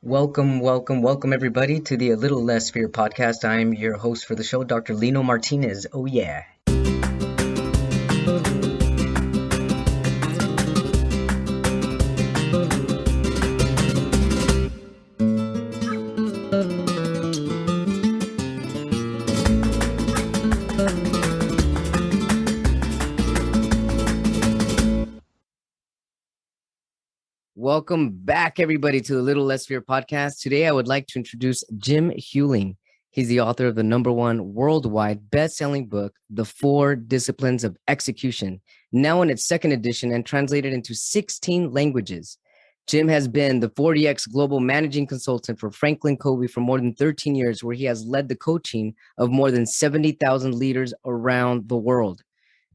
Welcome, everybody, to the A Little Less Fear podcast. I'm your host for the show, Dr. Lino Martinez. Oh, yeah. Welcome back, everybody, to the Little Less Fear podcast. Today, I would like to introduce Jim Huling. He's the author of the #1 worldwide best-selling book, The 4 Disciplines of Execution, now in its second edition and translated into 16 languages. Jim has been the 40X Global Managing Consultant for Franklin Covey for more than 13 years, where he has led the coaching of more than 70,000 leaders around the world.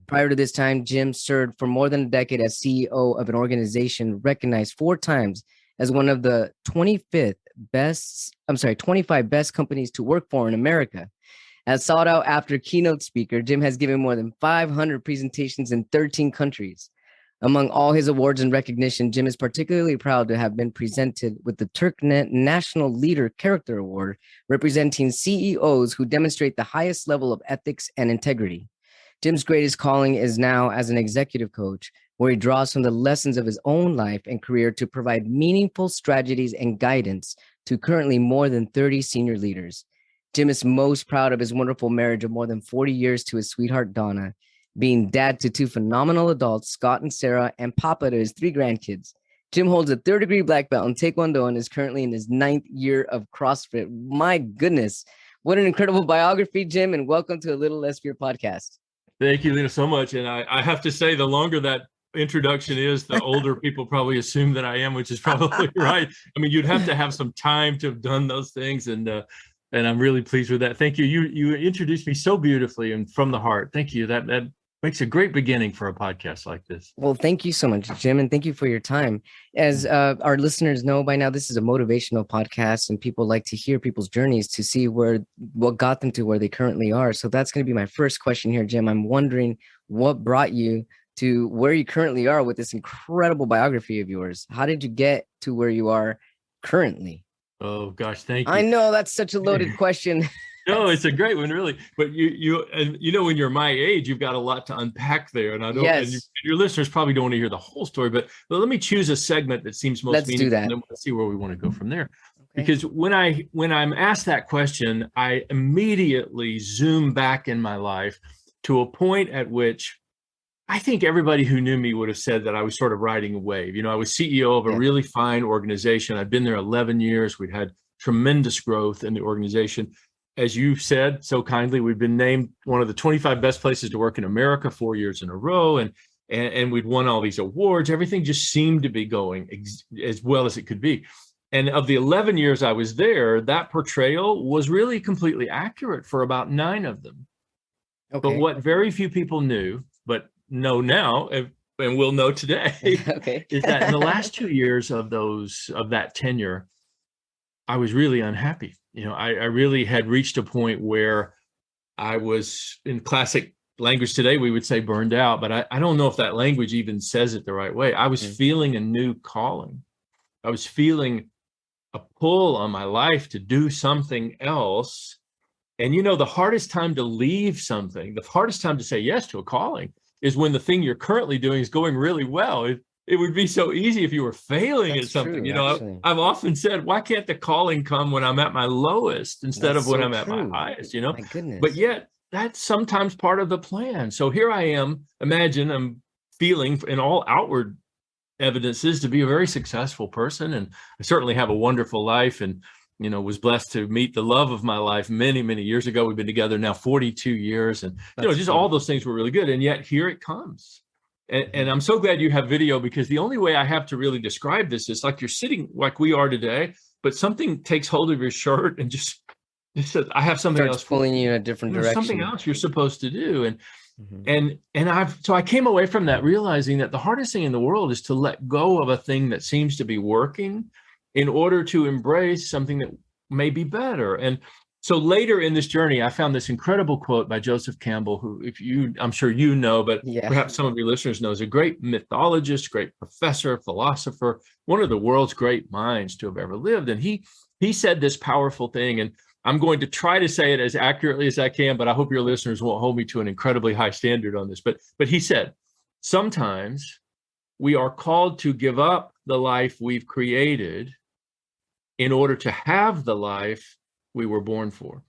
Prior to this time, Jim served for more than a decade as CEO of an organization recognized 4 times as one of the 25 best companies to work for in America. As sought out after keynote speaker, Jim has given more than 500 presentations in 13 countries. Among all his awards and recognition, Jim is particularly proud to have been presented with the Turknet National Leader Character Award, representing CEOs who demonstrate the highest level of ethics and integrity. Jim's greatest calling is now as an executive coach, where he draws from the lessons of his own life and career to provide meaningful strategies and guidance to currently more than 30 senior leaders. Jim is most proud of his wonderful marriage of more than 40 years to his sweetheart, Donna, being dad to 2 phenomenal adults, Scott and Sarah, and papa to his 3 grandkids. Jim holds a 3rd-degree black belt in Taekwondo and is currently in his 9th year of CrossFit. My goodness, what an incredible biography, Jim, and welcome to A Little Less Fear podcast. Thank you, Lena, so much. And I have to say, the longer that introduction is, the older people probably assume that I am, which is probably right. I mean, you'd have to have some time to have done those things. And I'm really pleased with that. Thank you. You introduced me so beautifully and from the heart. Thank you. That makes a great beginning for a podcast like this. Well, thank you so much, Jim, and thank you for your time. As our listeners know by now, this is a motivational podcast, and people like to hear people's journeys to see what got them to where they currently are. So that's going to be my first question here, Jim. I'm wondering what brought you to where you currently are with this incredible biography of yours. How did you get to where you are currently? Oh, gosh, thank you. I know that's such a loaded question. No, it's a great one, really. But you know, when you're my age, you've got a lot to unpack there, and I don't. Yes. And your listeners probably don't want to hear the whole story. But let me choose a segment that seems most meaningful, do that. and then we'll see where we want to go from there. Okay. Because when I'm asked that question, I immediately zoom back in my life to a point at which I think everybody who knew me would have said that I was sort of riding a wave. You know, I was CEO of a really fine organization. I'd been there 11 years. We'd had tremendous growth in the organization. As you said so kindly, we've been named one of the 25 best places to work in America 4 years in a row, and we'd won all these awards. Everything just seemed to be going as well as it could be. And of the 11 years I was there, that portrayal was really completely accurate for about 9 of them. Okay. But what very few people knew, but know now, and will know today, is that in the last 2 years of that tenure, I was really unhappy. You know, I really had reached a point where I was, in classic language today, we would say burned out, but I don't know if that language even says it the right way. I was feeling a new calling. I was feeling a pull on my life to do something else. And, you know, the hardest time to leave something, the hardest time to say yes to a calling is when the thing you're currently doing is going really well. It would be so easy if you were failing at something. True, you know, actually. I've often said, why can't the calling come when I'm at my lowest instead of when I'm at my highest, you know? My goodness. But yet that's sometimes part of the plan. So here I am, imagine I'm feeling in all outward evidences to be a very successful person. And I certainly have a wonderful life, and, you know, was blessed to meet the love of my life many, many years ago. We've been together now 42 years, and, you know, just all those things were really good. And yet here it comes. And I'm so glad you have video, because the only way I have to really describe this is like you're sitting like we are today, but something takes hold of your shirt and just says, I have something else pulling you in a different direction. Something else you're supposed to do. And so I came away from that realizing that the hardest thing in the world is to let go of a thing that seems to be working in order to embrace something that may be better. And So later in this journey, I found this incredible quote by Joseph Campbell, who, I'm sure you know, but Yeah. perhaps some of your listeners know, is a great mythologist, great professor, philosopher, one of the world's great minds to have ever lived. And he said this powerful thing, and I'm going to try to say it as accurately as I can, but I hope your listeners won't hold me to an incredibly high standard on this. But he said, sometimes we are called to give up the life we've created in order to have the life we were born for.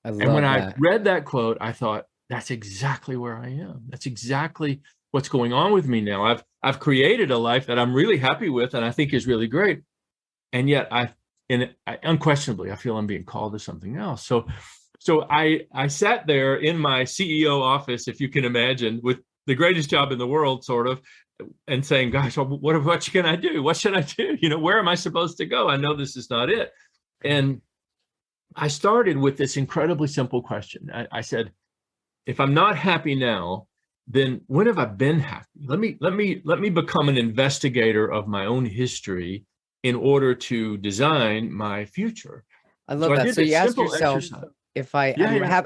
And when I read that quote, I thought, that's exactly where I am. That's exactly what's going on with me now. I've created a life that I'm really happy with and I think is really great. And yet unquestionably, I feel I'm being called to something else. So I sat there in my CEO office, if you can imagine, with the greatest job in the world, sort of, and saying, gosh, what can I do? What should I do? Where am I supposed to go? I know this is not it. And I started with this incredibly simple question. I said, if I'm not happy now, then when have I been happy? Let me become an investigator of my own history in order to design my future. I love that. So you ask yourself,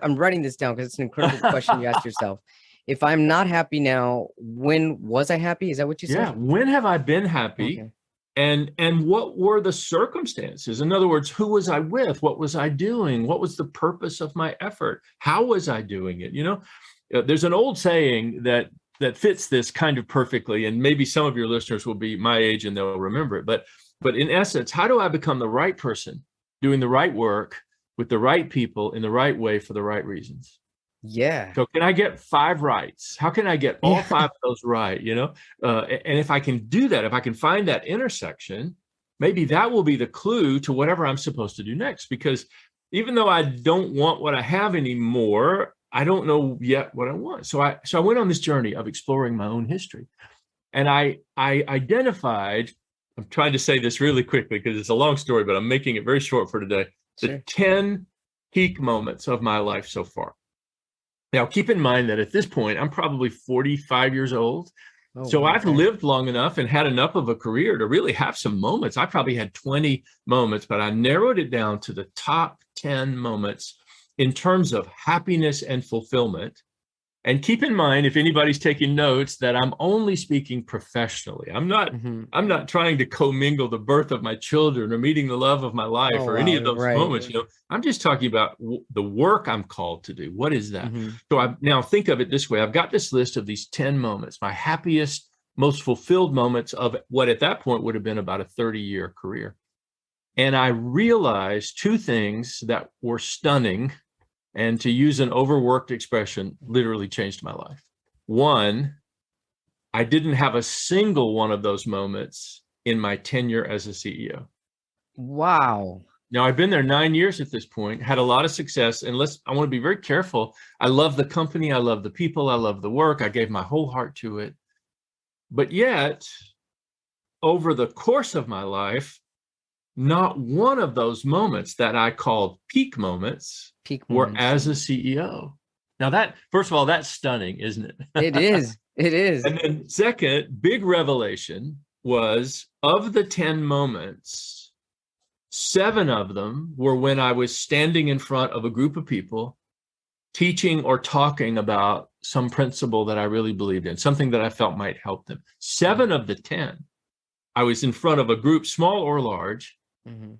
I'm writing this down because it's an incredible question you ask yourself. If I'm not happy now, when was I happy? Is that what you said? Yeah. When have I been happy? Okay. And what were the circumstances? In other words, who was I with? What was I doing? What was the purpose of my effort? How was I doing it? There's an old saying that fits this kind of perfectly, and maybe some of your listeners will be my age and they'll remember it. But in essence, how do I become the right person, doing the right work with the right people in the right way for the right reasons? Yeah. So can I get 5 rights? How can I get all 5 of those right? And if I can do that, if I can find that intersection, maybe that will be the clue to whatever I'm supposed to do next. Because even though I don't want what I have anymore, I don't know yet what I want. So I went on this journey of exploring my own history, and I identified. I'm trying to say this really quickly because it's a long story, but I'm making it very short for today. Sure. The 10 peak moments of my life so far. Now, keep in mind that at this point, I'm probably 45 years old. So I've lived long enough and had enough of a career to really have some moments. I probably had 20 moments, but I narrowed it down to the top 10 moments in terms of happiness and fulfillment. And keep in mind, if anybody's taking notes, that I'm only speaking professionally. I'm not trying to commingle the birth of my children or meeting the love of my life any of those moments. I'm just talking about the work I'm called to do. What is that? So I now think of it this way. I've got this list of these 10 moments, my happiest, most fulfilled moments of what at that point would have been about a 30-year career. And I realized 2 things that were stunning, and to use an overworked expression, literally changed my life. 1, I didn't have a single one of those moments in my tenure as a CEO. Wow. Now, I've been there 9 years at this point, had a lot of success, and I want to be very careful. I love the company, I love the people, I love the work, I gave my whole heart to it. But yet, over the course of my life, not one of those moments that I called peak moments were as a CEO. Now that, first of all, that's stunning, isn't it? It is. It is. And then second, big revelation was, of the 10 moments, 7 of them were when I was standing in front of a group of people teaching or talking about some principle that I really believed in, something that I felt might help them. 7 of the 10, I was in front of a group, small or large,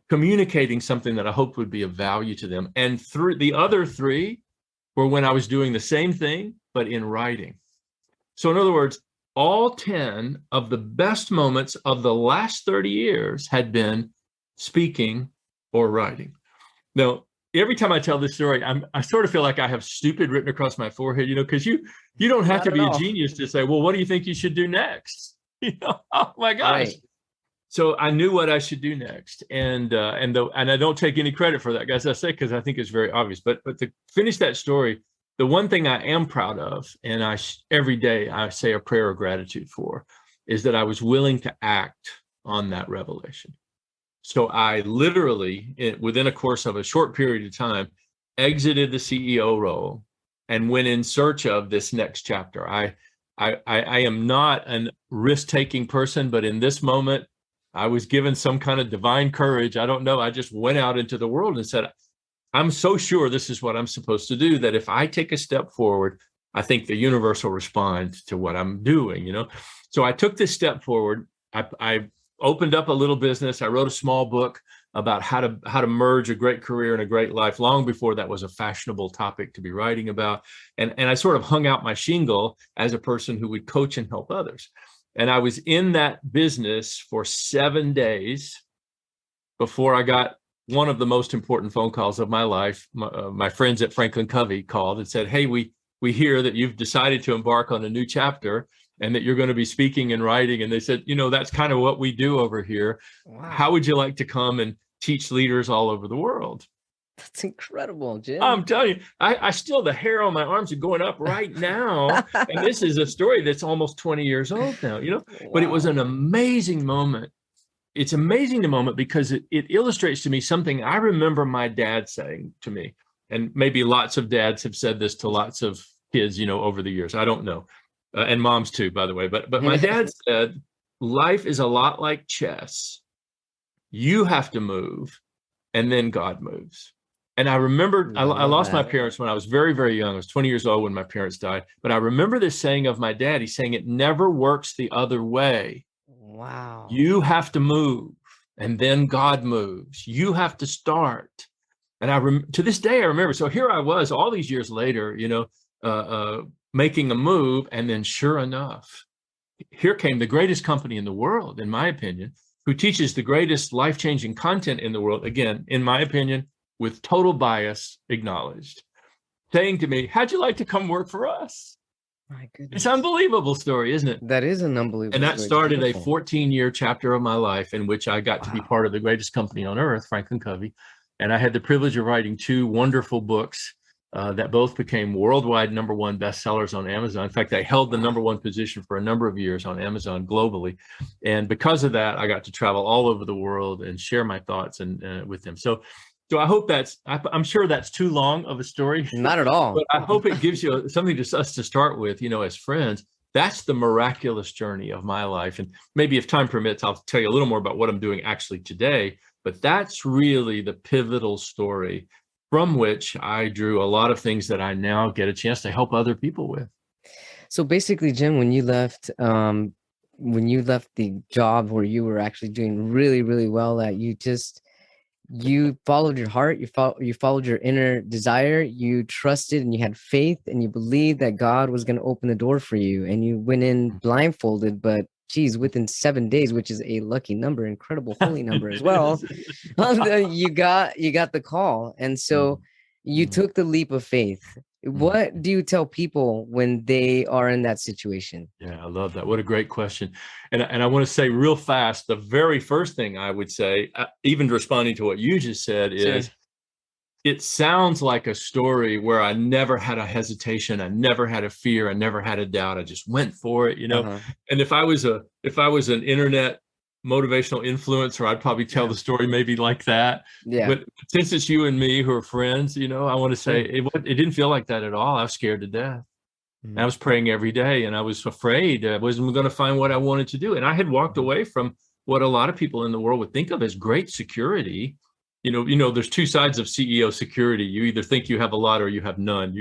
communicating something that I hoped would be of value to them. And the other 3 were when I was doing the same thing, but in writing. So in other words, all 10 of the best moments of the last 30 years had been speaking or writing. Now, every time I tell this story, I sort of feel like I have stupid written across my forehead, because you don't have to be a genius to say, well, what do you think you should do next? Oh my gosh. Right. So I knew what I should do next, and I don't take any credit for that, guys. I say because I think it's very obvious. But to finish that story, the one thing I am proud of, and every day I say a prayer of gratitude for, is that I was willing to act on that revelation. So I literally, within a course of a short period of time, exited the CEO role and went in search of this next chapter. I am not a risk-taking person, but in this moment, I was given some kind of divine courage. I don't know. I just went out into the world and said, I'm so sure this is what I'm supposed to do, that if I take a step forward, I think the universe will respond to what I'm doing, you know? So I took this step forward. I opened up a little business. I wrote a small book about how to merge a great career and a great life, long before that was a fashionable topic to be writing about. And I sort of hung out my shingle as a person who would coach and help others. And I was in that business for 7 days before I got one of the most important phone calls of my life. My friends at Franklin Covey called and said, "Hey, we hear that you've decided to embark on a new chapter and that you're going to be speaking and writing." And they said, "You know, that's kind of what we do over here. Wow. How would you like to come and teach leaders all over the world?" That's incredible, Jim. I'm telling you, I still, the hair on my arms are going up right now. And this is a story that's almost 20 years old now, you know, but it was an amazing moment. It's amazing, the moment, because it illustrates to me something I remember my dad saying to me. And maybe lots of dads have said this to lots of kids, you know, over the years. I don't know. And moms too, by the way. But my dad said, life is a lot like chess. You have to move, and then God moves. And I remember I lost my parents when I was very, very young. I was 20 years old when my parents died. But I remember this saying of my dad. He's saying, it never works the other way. Wow. You have to move, and then God moves. You have to start. And to this day, I remember. So here I was all these years later, you know, making a move. And then sure enough, here came the greatest company in the world, in my opinion, who teaches the greatest life-changing content in the world. Again, in my opinion, with total bias acknowledged, saying to me, "How'd you like to come work for us?" My goodness. It's an unbelievable story, isn't it? That is an unbelievable story. And that started a 14-year chapter of my life in which I got to be part of the greatest company on earth, Franklin Covey. And I had the privilege of writing 2 wonderful books that both became worldwide #1 bestsellers on Amazon. In fact, they held the #1 position for a number of years on Amazon globally. And because of that, I got to travel all over the world and share my thoughts and with them. So I hope I'm sure that's too long of a story. Not at all. But I hope it gives you something to us to start with, you know, as friends. That's the miraculous journey of my life. And maybe if time permits, I'll tell you a little more about what I'm doing actually today. But that's really the pivotal story from which I drew a lot of things that I now get a chance to help other people with. So basically, Jim, when you left the job where you were actually doing really, really well at, you followed your heart, you followed your inner desire, you trusted and you had faith and you believed that God was going to open the door for you, and you went in blindfolded, but geez, within 7 days, which is a lucky number, incredible holy number as well, you got the call. And so you took the leap of faith. What do you tell people when they are in that situation? Yeah, I love that. What a great question. And I want to say real fast, the very first thing I would say, even responding to what you just said, is it sounds like a story where I never had a hesitation, I never had a fear, I never had a doubt. I just went for it, you know. And if I was an internet motivational influencer, I'd probably tell the story maybe like that. But since it's you and me who are friends, you know, I want to say it didn't feel like that at all. I was scared to death. I was praying every day, and I was afraid I wasn't going to find what I wanted to do. And I had walked away from what a lot of people in the world would think of as great security. You know, there's 2 sides of CEO security. You either think you have a lot or you have none.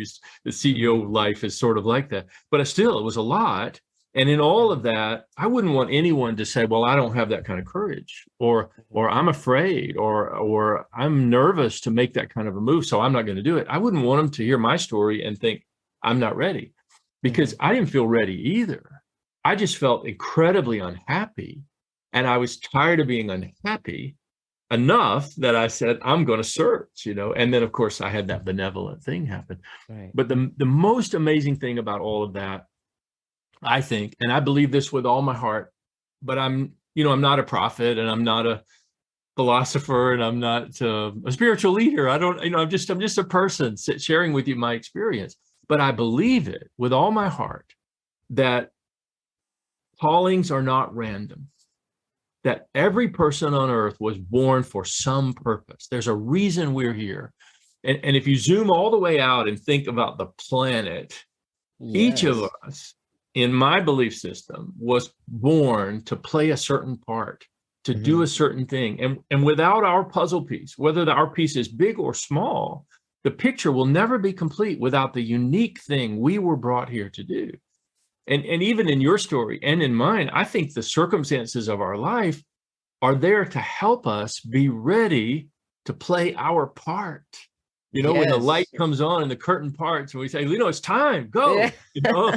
The CEO life is sort of like that. But still, it was a lot. And in all of that, I wouldn't want anyone to say, well, I don't have that kind of courage, or I'm afraid, or I'm nervous to make that kind of a move, so I'm not going to do it. I wouldn't want them to hear my story and think I'm not ready, because I didn't feel ready either. I just felt incredibly unhappy, and I was tired of being unhappy enough that I said, I'm going to search, you know. And then, of course, I had that benevolent thing happen. But the most amazing thing about all of that, I think, and I believe this with all my heart, but I'm not a prophet, and I'm not a philosopher, and I'm not a spiritual leader. I'm just a person sharing with you my experience. But I believe it with all my heart that callings are not random, that every person on earth was born for some purpose. There's a reason we're here. And if you zoom all the way out and think about the planet, each of us, in my belief system, was born to play a certain part, to do a certain thing. And without our puzzle piece, whether our piece is big or small, the picture will never be complete without the unique thing we were brought here to do. And even in your story and in mine, I think the circumstances of our life are there to help us be ready to play our part. You know, when the light comes on and the curtain parts and we say, it's time, go. Yeah.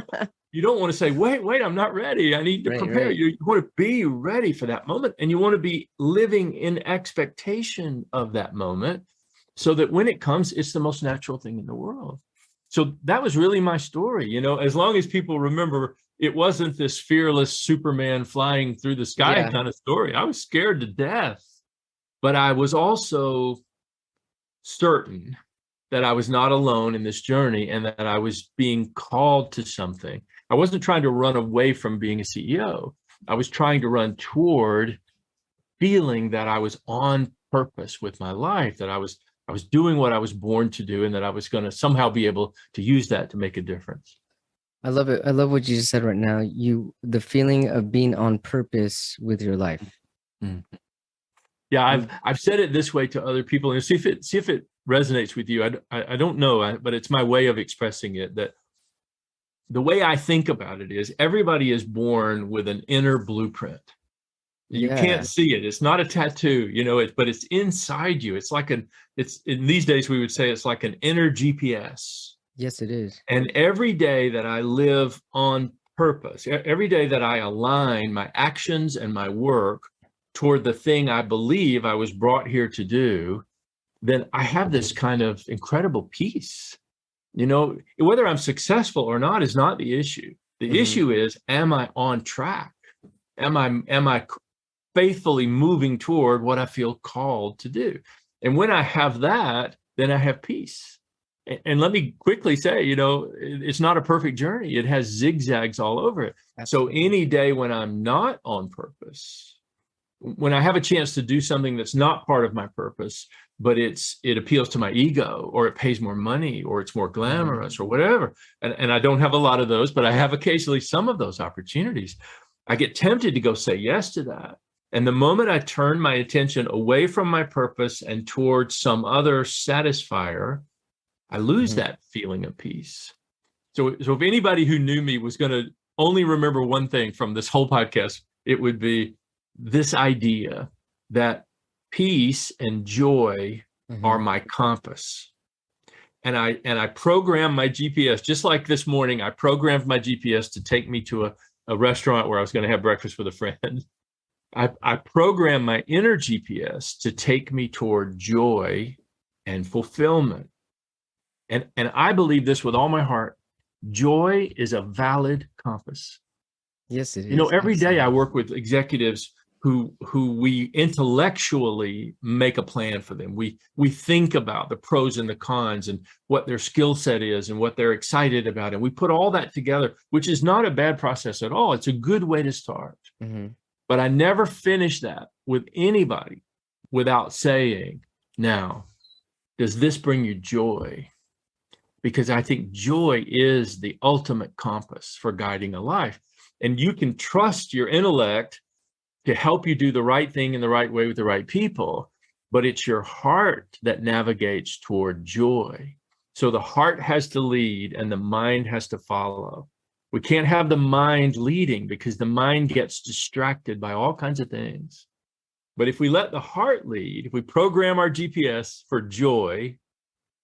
You don't want to say, wait, I'm not ready. I need to prepare. Right. You want to be ready for that moment. And you want to be living in expectation of that moment so that when it comes, it's the most natural thing in the world. So that was really my story. As long as people remember, it wasn't this fearless Superman flying through the sky kind of story. I was scared to death, but I was also certain that I was not alone in this journey and that I was being called to something. I wasn't trying to run away from being a CEO. I was trying to run toward feeling that I was on purpose with my life, that I was doing what I was born to do, and that I was going to somehow be able to use that to make a difference. I love it. I love what you just said right now. The feeling of being on purpose with your life. Mm-hmm. Yeah, I've said it this way to other people, and see if it resonates with you. I don't know, but it's my way of expressing it. That the way I think about it is, everybody is born with an inner blueprint. You can't see it. It's not a tattoo, but it's inside you. It's in these days we would say it's like an inner GPS. Yes, it is. And every day that I live on purpose, every day that I align my actions and my work toward the thing I believe I was brought here to do, then I have this kind of incredible peace. Whether I'm successful or not is not the issue. The issue is, am I on track? Am I faithfully moving toward what I feel called to do? And when I have that, then I have peace. And let me quickly say, it's not a perfect journey. It has zigzags all over it. Absolutely. So any day when I'm not on purpose, when I have a chance to do something that's not part of my purpose, but it appeals to my ego, or it pays more money, or it's more glamorous, or whatever. And I don't have a lot of those, but I have occasionally some of those opportunities. I get tempted to go say yes to that. And the moment I turn my attention away from my purpose and towards some other satisfier, I lose that feeling of peace. So if anybody who knew me was going to only remember one thing from this whole podcast, it would be this idea that peace and joy are my compass. And I program my GPS, just like this morning, I programmed my GPS to take me to a restaurant where I was going to have breakfast with a friend. I program my inner GPS to take me toward joy and fulfillment. And I believe this with all my heart. Joy is a valid compass. Yes, it is. Every day I work with executives who we intellectually make a plan for them. We think about the pros and the cons and what their skill set is and what they're excited about. And we put all that together, which is not a bad process at all. It's a good way to start. But I never finish that with anybody without saying, now, does this bring you joy? Because I think joy is the ultimate compass for guiding a life. And you can trust your intellect to help you do the right thing in the right way with the right people, but it's your heart that navigates toward joy. So the heart has to lead and the mind has to follow. We can't have the mind leading because the mind gets distracted by all kinds of things. But if we let the heart lead, if we program our GPS for joy,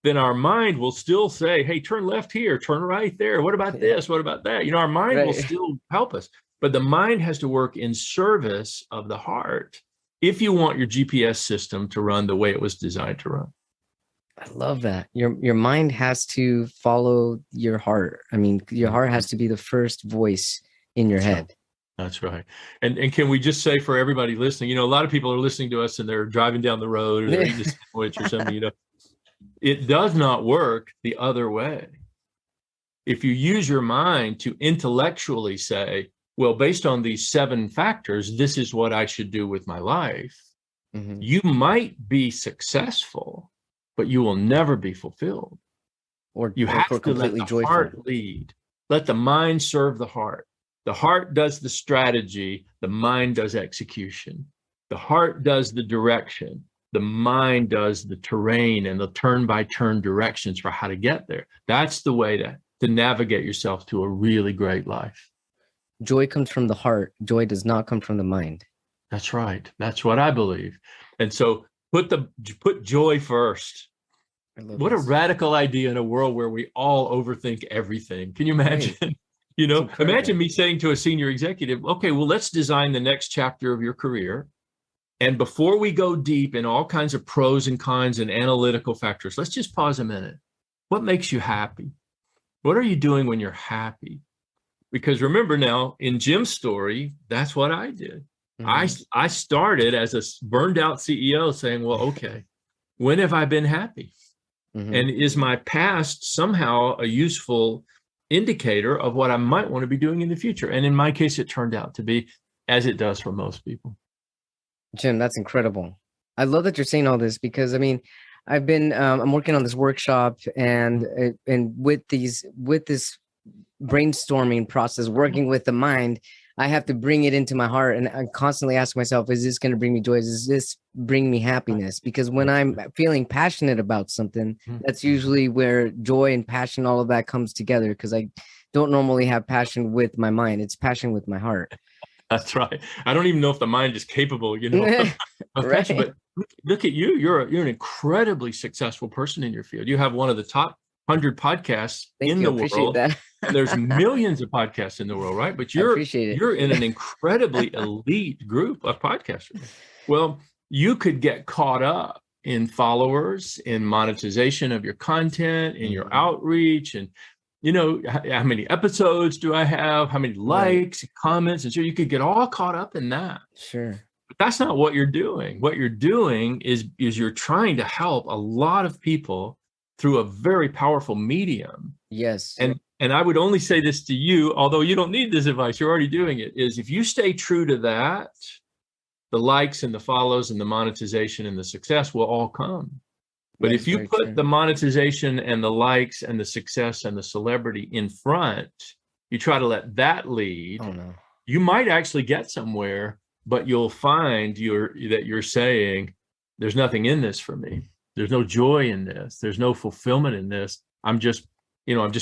then our mind will still say, hey, turn left here, turn right there. What about this? What about that? Our mind will still help us. But the mind has to work in service of the heart if you want your GPS system to run the way it was designed to run. I love that. Your mind has to follow your heart. I mean, your heart has to be the first voice in your head. That's right. And can we just say for everybody listening, a lot of people are listening to us and they're driving down the road or they're eating a sandwich or something, It does not work the other way. If you use your mind to intellectually say, well, based on these 7 factors, this is what I should do with my life, you might be successful, but you will never be fulfilled. Or you have to let the heart lead. Let the mind serve the heart. The heart does the strategy. The mind does execution. The heart does the direction. The mind does the terrain and the turn-by-turn directions for how to get there. That's the way to navigate yourself to a really great life. Joy comes from the heart. Joy does not come from the mind. That's right. That's what I believe. And so put joy first. What a radical idea in a world where we all overthink everything. Can you imagine? Right. You know, imagine me saying to a senior executive, okay, well, let's design the next chapter of your career. And before we go deep in all kinds of pros and cons and analytical factors, let's just pause a minute. What makes you happy? What are you doing when you're happy? Because remember now, in Jim's story, that's what I did. Mm-hmm. I started as a burned out CEO saying, well, okay, when have I been happy? Mm-hmm. And is my past somehow a useful indicator of what I might want to be doing in the future? And in my case, it turned out to be, as it does for most people. Jim, that's incredible. I love that you're saying all this because, I mean, I've been, I'm working on this workshop and with this brainstorming process, working with the mind, I have to bring it into my heart. And I constantly ask myself, is this going to bring me joy? Does this bring me happiness? Because when I'm feeling passionate about something, that's usually where joy and passion, all of that comes together. Because I don't normally have passion with my mind. It's passion with my heart. That's right. I don't even know if the mind is capable, you know, of right. passion. But look at you. You're an incredibly successful person in your field. You have one of the top 100 podcasts in the world. That. And there's millions of podcasts in the world, right? But you're in an incredibly elite group of podcasters. Well, you could get caught up in followers, in monetization of your content, in your outreach, and you know, how many episodes do I have? How many likes, comments? And so you could get all caught up in that. Sure. But that's not what you're doing. What you're doing is you're trying to help a lot of people through a very powerful medium. Yes. And I would only say this to you, although you don't need this advice, you're already doing it, is if you stay true to that, the likes and the follows and the monetization and the success will all come. But if you put the monetization and the likes and the success and the celebrity in front, you try to let that lead, you might actually get somewhere, but you'll find that you're saying, there's nothing in this for me. There's no joy in this. There's no fulfillment in this. I'm just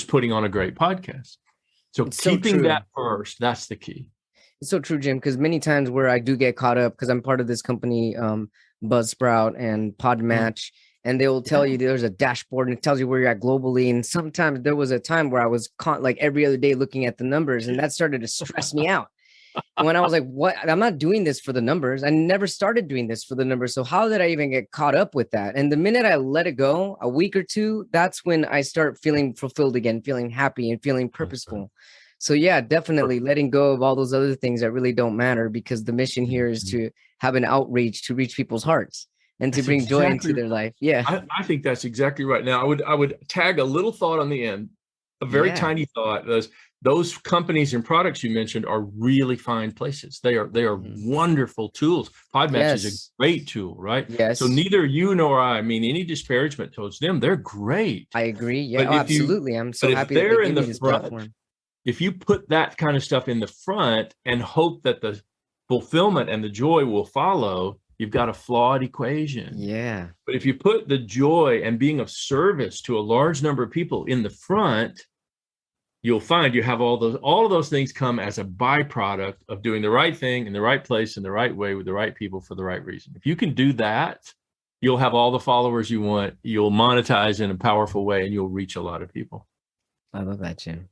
putting on a great podcast. So keeping that first, that's the key. It's so true, Jim, because many times where I do get caught up, because I'm part of this company, Buzzsprout and Podmatch, and they will tell you there's a dashboard and it tells you where you're at globally. And sometimes there was a time where I was like every other day looking at the numbers, and that started to stress me out. And when I was like, what? I'm not doing this for the numbers. I never started doing this for the numbers. So how did I even get caught up with that? And the minute I let it go, a week or two, that's when I start feeling fulfilled again, feeling happy and feeling purposeful. So yeah, definitely letting go of all those other things that really don't matter, because the mission here is to have an outreach to reach people's hearts and to bring joy into their life. Yeah. I think that's exactly right. Now I would tag a little thought on the end, a very tiny thought. Those companies and products you mentioned are really fine places. They are wonderful tools. Podmatch is a great tool, right? Yes. So neither you nor I mean any disparagement towards them. They're great. I agree. Yeah, absolutely. I'm so happy that they're in the front platform. If you put that kind of stuff in the front and hope that the fulfillment and the joy will follow, you've got a flawed equation. Yeah. But if you put the joy and being of service to a large number of people in the front, you'll find you have all of those things come as a byproduct of doing the right thing in the right place in the right way with the right people for the right reason. If you can do that, you'll have all the followers you want. You'll monetize in a powerful way, and you'll reach a lot of people. I love that, Jim.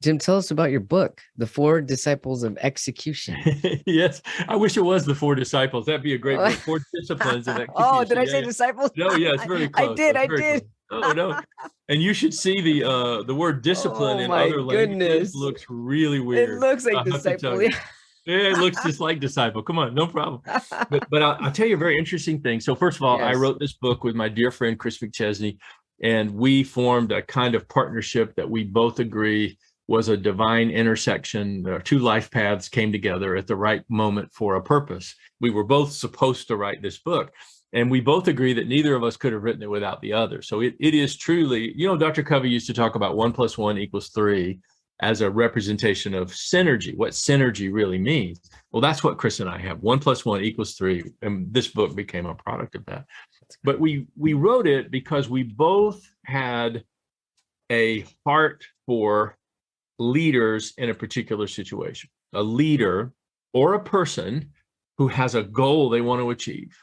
Jim, tell us about your book, The 4 Disciples of Execution. Yes, I wish it was The 4 Disciples. That'd be a great book. 4 disciplines of execution. Oh, did I say disciples? No, yeah, it's very close. I did. Oh, no. And you should see the word discipline in other languages. Looks really weird. It looks like disciple. Yeah, it looks just like disciple. Come on, no problem. But I'll tell you a very interesting thing. So first of all, I wrote this book with my dear friend, Chris McChesney, and we formed a kind of partnership that we both agree was a divine intersection. Two life paths came together at the right moment for a purpose. We were both supposed to write this book, and we both agree that neither of us could have written it without the other. So it is truly, Dr. Covey used to talk about 1 + 1 = 3. as a representation of synergy, what synergy really means. Well, that's what Chris and I have. 1 + 1 = 3. And this book became a product of that. But we wrote it because we both had a heart for leaders in a particular situation. A leader or a person who has a goal they want to achieve.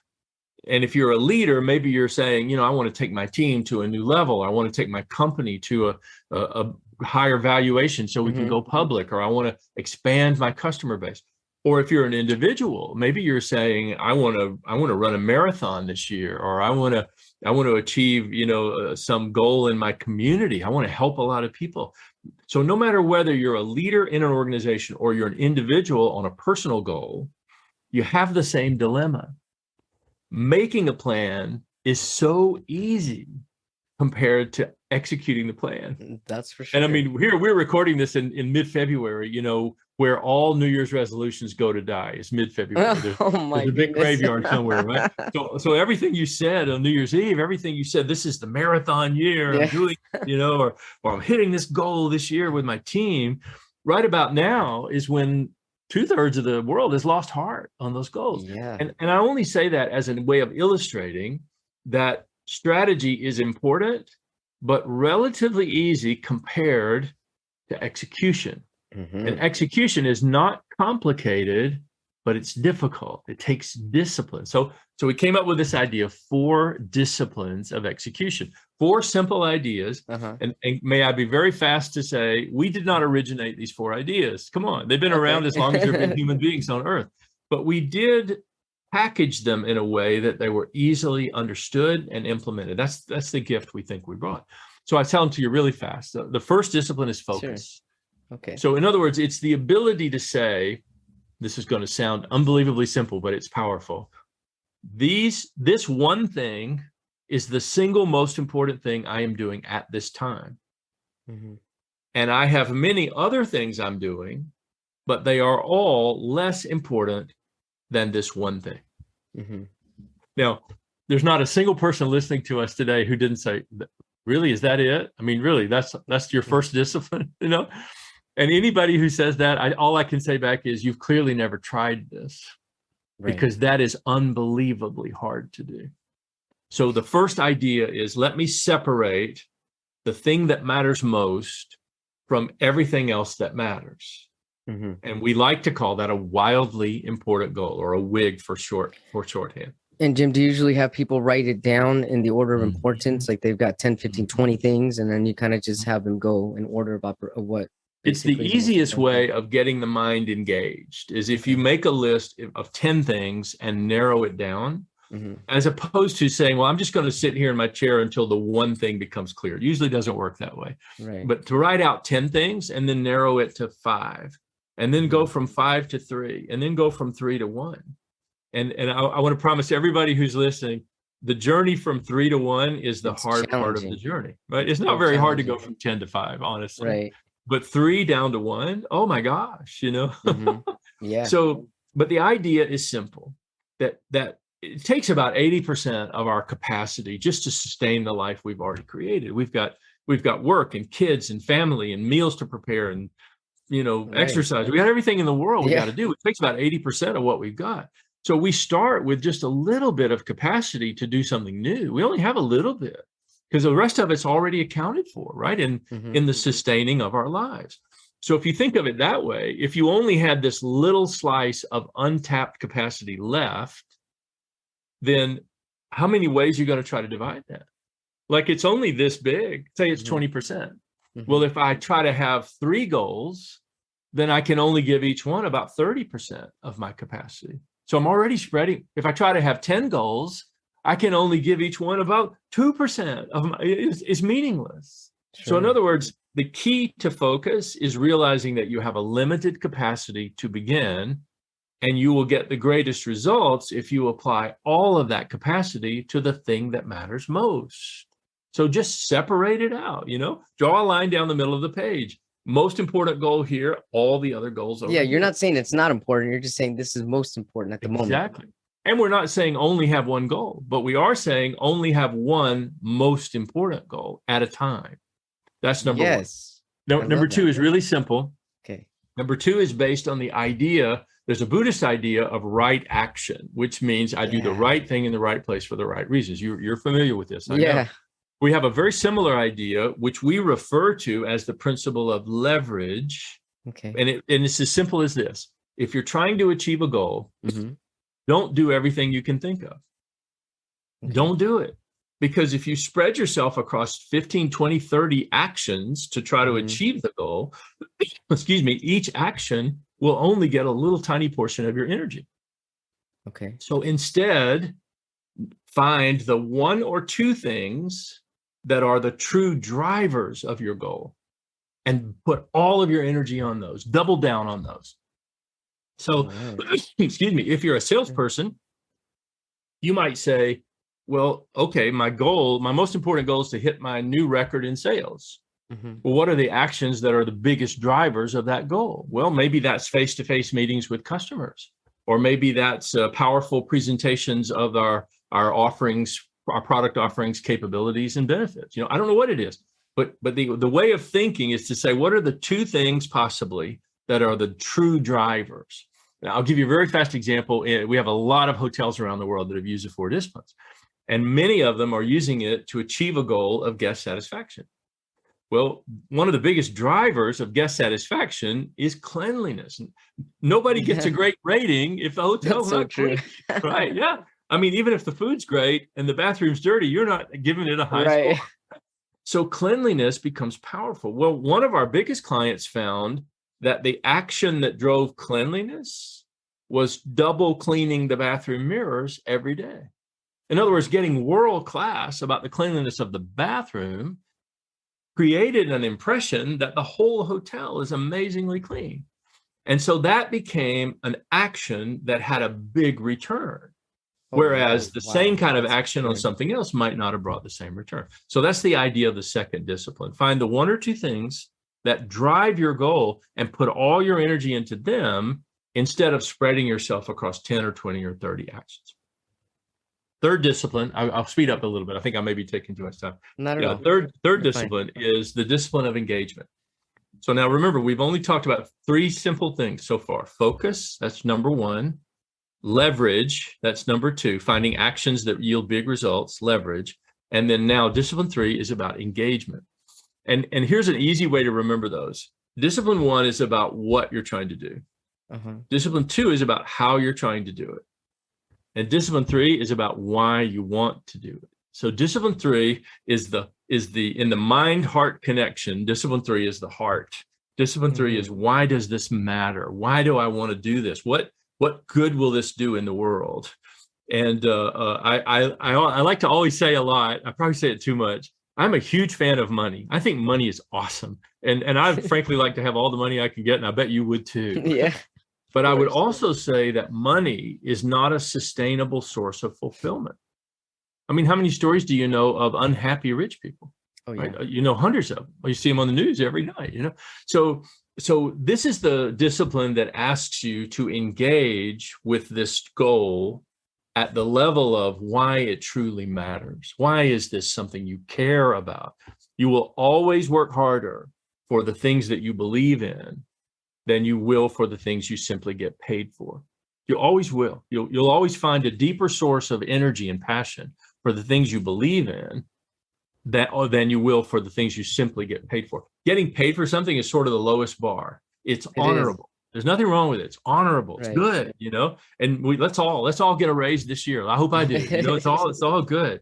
And if you're a leader, maybe you're saying, I want to take my team to a new level. I want to take my company to a higher valuation so we can go public, or I want to expand my customer base. Or if you're an individual, maybe you're saying, I want to run a marathon this year, or I want to achieve, some goal in my community. I want to help a lot of people. So no matter whether you're a leader in an organization or you're an individual on a personal goal, you have the same dilemma. Making a plan is so easy compared to executing the plan. That's for sure. And I mean, here we're recording this in mid-February, where all New Year's resolutions go to die. It's mid-February. There's a big graveyard somewhere, right? So everything you said on New Year's Eve, everything you said, this is the marathon year, I'm doing, or I'm hitting this goal this year with my team. Right about now is when 2/3 of the world has lost heart on those goals. Yeah. And I only say that as a way of illustrating that strategy is important, but relatively easy compared to execution. And execution is not complicated, but it's difficult. It takes discipline. So we came up with this idea of 4 disciplines of execution, 4 simple ideas. And may I be very fast to say, we did not originate these 4 ideas. Come on, they've been around as long as there have been human beings on Earth. But we did package them in a way that they were easily understood and implemented. That's the gift we think we brought. So I tell them to you really fast. The first discipline is focus. Sure. Okay. So in other words, it's the ability to say, this is going to sound unbelievably simple, but it's powerful. This one thing is the single most important thing I am doing at this time. And I have many other things I'm doing, but they are all less important than this one thing. Now, there's not a single person listening to us today who didn't say, really, is that it? I mean, really, that's your first discipline, And anybody who says that, all I can say back is, you've clearly never tried this, because that is unbelievably hard to do. So the first idea is, let me separate the thing that matters most from everything else that matters. And we like to call that a wildly important goal, or a WIG for shorthand. And Jim, do you usually have people write it down in the order of importance? Like they've got 10, 15, 20 things, and then you kind of just have them go in order of what? It's the easiest way of getting the mind engaged, is if you make a list of 10 things and narrow it down, as opposed to saying, well, I'm just going to sit here in my chair until the one thing becomes clear. It usually doesn't work that way. But to write out 10 things and then narrow it to 5, and then go from 5 to 3, and then go from 3 to 1. And I want to promise everybody who's listening, the journey from 3 to 1 is the hard part of the journey, right? It's not very hard to go from 10 to 5, honestly. But 3 down to 1, oh my gosh, Yeah. So, but the idea is simple, that it takes about 80% of our capacity just to sustain the life we've already created. We've got work and kids and family and meals to prepare and, exercise. We got everything in the world we got to do. It takes about 80% of what we've got. So we start with just a little bit of capacity to do something new. We only have a little bit, because the rest of it's already accounted for, right? In the sustaining of our lives. So if you think of it that way, if you only had this little slice of untapped capacity left, then how many ways are you going to try to divide that? Like, it's only this big, say it's 20%. Well, if I try to have 3 goals, then I can only give each one about 30% of my capacity. So I'm already spreading. If I try to have 10 goals, I can only give each one about 2% of my, it's meaningless. So in other words, the key to focus is realizing that you have a limited capacity to begin, and you will get the greatest results if you apply all of that capacity to the thing that matters most. So just separate it out, draw a line down the middle of the page. Most important goal here, all the other goals over you're here. not saying it's not important. You're just saying this is most important at the moment. Exactly. And we're not saying only have one goal, but we are saying only have one most important goal at a time. That's number one. No, I number love two that. is really simple. Okay. Number two is based on the idea, there's a Buddhist idea of right action, which means I do the Yeah. right thing in the right place for the right reasons. You're familiar with this, I know. Yeah. We have a very similar idea, which we refer to as the principle of leverage. Okay. And it's as simple as this. If you're trying to achieve a goal, Mm-hmm. don't do everything you can think of. Okay. Don't do it. Because if you spread yourself across 15, 20, 30 actions to try to achieve the goal, excuse me, each action will only get a little tiny portion of your energy. Okay. So instead, find the one or two things that are the true drivers of your goal and put all of your energy on those, double down on those. So, excuse me, if you're a salesperson, you might say, well, okay, my most important goal is to hit my new record in sales. Well, what are the actions that are the biggest drivers of that goal? Well, maybe that's face-to-face meetings with customers, or maybe that's powerful presentations of our offerings, our product offerings, capabilities, and benefits. I don't know what it is, but the way of thinking is to say, what are the two things possibly that are the true drivers? Now, I'll give you a very fast example. We have a lot of hotels around the world that have used the 4 disciplines, and many of them are using it to achieve a goal of guest satisfaction. Well, one of the biggest drivers of guest satisfaction is cleanliness. Nobody gets a great rating if the hotel's not clean. Right? Yeah. I mean, even if the food's great and the bathroom's dirty, you're not giving it a high score. So cleanliness becomes powerful. Well, one of our biggest clients found that the action that drove cleanliness was double cleaning the bathroom mirrors every day. In other words, getting world class about the cleanliness of the bathroom created an impression that the whole hotel is amazingly clean. And so that became an action that had a big return. Whereas the same kind of action on something else might not have brought the same return. So that's the idea of the second discipline. Find the one or two things that drive your goal and put all your energy into them instead of spreading yourself across 10 or 20 or 30 actions. Third discipline, I'll speed up a little bit. I think I may be taking too much time. Not at all. Third discipline is the discipline of engagement. So now remember, we've only talked about 3 simple things so far. Focus, that's number 1. Leverage, that's number 2. Finding actions that yield big results, leverage. And then now discipline 3 is about engagement. And here's an easy way to remember those. Discipline 1 is about what you're trying to do. Discipline 2 is about how you're trying to do it. And discipline 3 is about why you want to do it. So discipline 3 is in the mind-heart connection. Discipline 3 is the heart. Discipline 3 is, why does this matter? Why do I want to do this? What good will this do in the world? And I like to always say a lot. I probably say it too much. I'm a huge fan of money. I think money is awesome. And I frankly like to have all the money I can get, and I bet you would too. Yeah. But I would also say that money is not a sustainable source of fulfillment. I mean, how many stories do you know of unhappy rich people? Oh, yeah. Right? You know, hundreds of them. You see them on the news every night, So this is the discipline that asks you to engage with this goal at the level of why it truly matters. Why is this something you care about? You will always work harder for the things that you believe in than you will for the things you simply get paid for. You always will. You'll always find a deeper source of energy and passion for the things you believe in than you will for the things you simply get paid for. Getting paid for something is sort of the lowest bar. It's honorable. There's nothing wrong with it. It's honorable. It's good, And let's all get a raise this year. I hope I do. It's all good.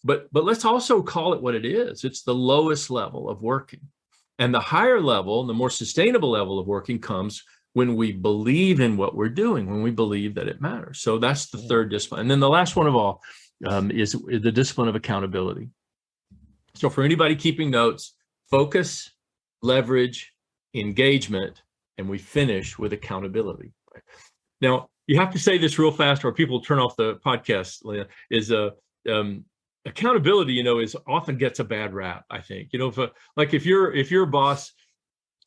But let's also call it what it is. It's the lowest level of working. And the higher level, the more sustainable level of working comes when we believe in what we're doing, when we believe that it matters. So that's the third discipline. And then the last one of all is the discipline of accountability. So for anybody keeping notes, focus, leverage, engagement, and we finish with accountability. Now, you have to say this real fast or people turn off the podcast, Leah, accountability, is often gets a bad rap, I think. If your boss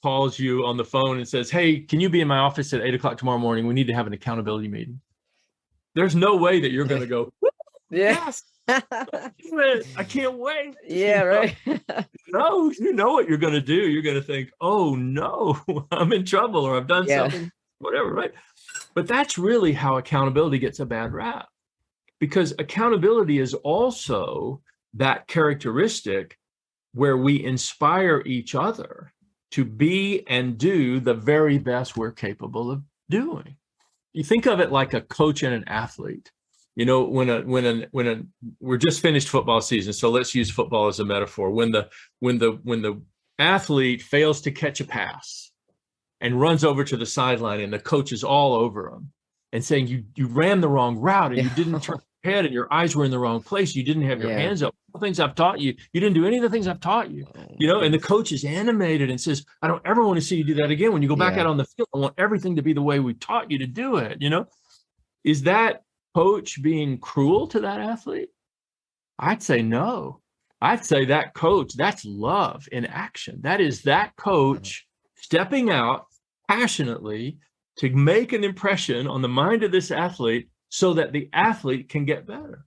calls you on the phone and says, hey, can you be in my office at 8:00 tomorrow morning? We need to have an accountability meeting. There's no way that you're going to go, yes, I can't wait. Yeah, right. No, you know what you're going to do. You're going to think, oh no, I'm in trouble, or I've done something, whatever, right? But that's really how accountability gets a bad rap, because accountability is also that characteristic where we inspire each other to be and do the very best we're capable of doing. You think of it like a coach and an athlete. You know, when we're just finished football season, so let's use football as a metaphor. When the athlete fails to catch a pass and runs over to the sideline, and the coach is all over him and saying, you ran the wrong route, and you didn't turn your head, and your eyes were in the wrong place, you didn't have your hands up. All the things I've taught you, you didn't do any of the things I've taught you. You know, and the coach is animated and says, I don't ever want to see you do that again. When you go back out on the field, I want everything to be the way we taught you to do it. You know, is that coach being cruel to that athlete? I'd say no. I'd say that coach, that's love in action. That is that coach stepping out passionately to make an impression on the mind of this athlete so that the athlete can get better.